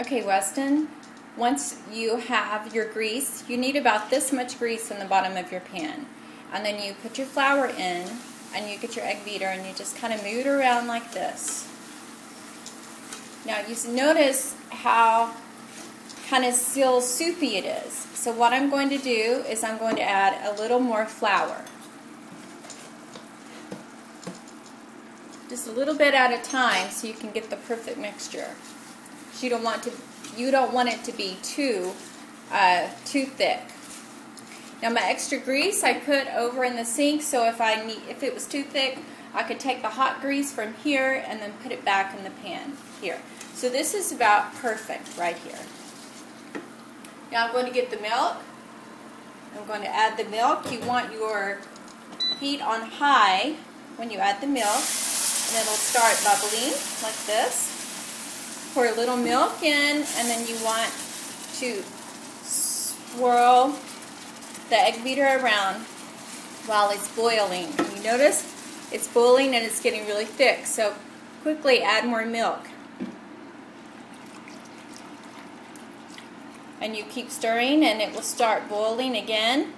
Okay, Weston, once you have your grease, you need about this much grease in the bottom of your pan. And then you put your flour in, and you get your egg beater, and you just kind of move it around like this. Now, you notice how kind of still soupy it is. So what I'm going to do is I'm going to add a little more flour. Just a little bit at a time so you can get the perfect mixture. You don't want it to be too thick. Now my extra grease I put over in the sink, so if it was too thick, I could take the hot grease from here and then put it back in the pan here. So this is about perfect right here. Now I'm going to get the milk. I'm going to add the milk. You want your heat on high when you add the milk, and it'll start bubbling like this. Pour a little milk in, and then you want to swirl the egg beater around while it's boiling. And you notice it's boiling and it's getting really thick, so quickly add more milk. And you keep stirring and it will start boiling again,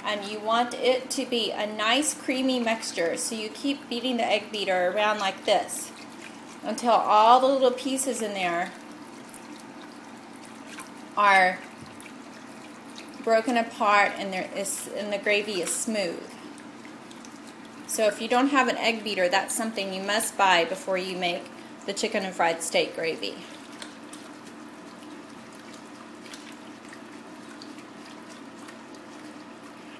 and you want it to be a nice creamy mixture, so you keep beating the egg beater around like this until all the little pieces in there are broken apart and the gravy is smooth. So if you don't have an egg beater, that's something you must buy before you make the chicken and fried steak gravy.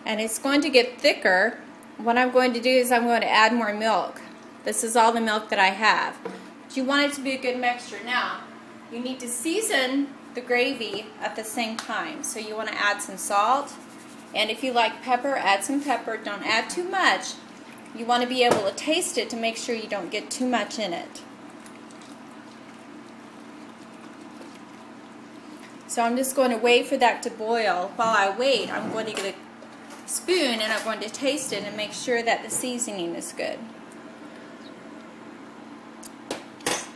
And it's going to get thicker. What I'm going to do is I'm going to add more milk. This is all the milk that I have. But you want it to be a good mixture. Now, you need to season the gravy at the same time. So you want to add some salt. And if you like pepper, add some pepper. Don't add too much. You want to be able to taste it to make sure you don't get too much in it. So I'm just going to wait for that to boil. While I wait, I'm going to get a spoon and I'm going to taste it and make sure that the seasoning is good.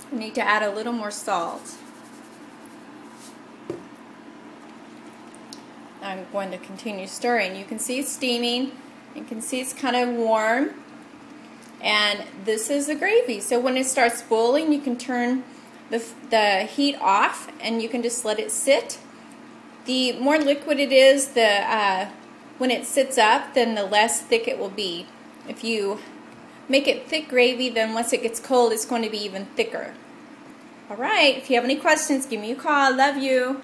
I need to add a little more salt. I'm going to continue stirring. You can see it's steaming. You can see it's kind of warm. And this is the gravy. So when it starts boiling, you can turn the heat off and you can just let it sit. The more liquid it is, when it sits up, then the less thick it will be. If you make it thick gravy, then once it gets cold, it's going to be even thicker. Alright, if you have any questions, give me a call. I love you.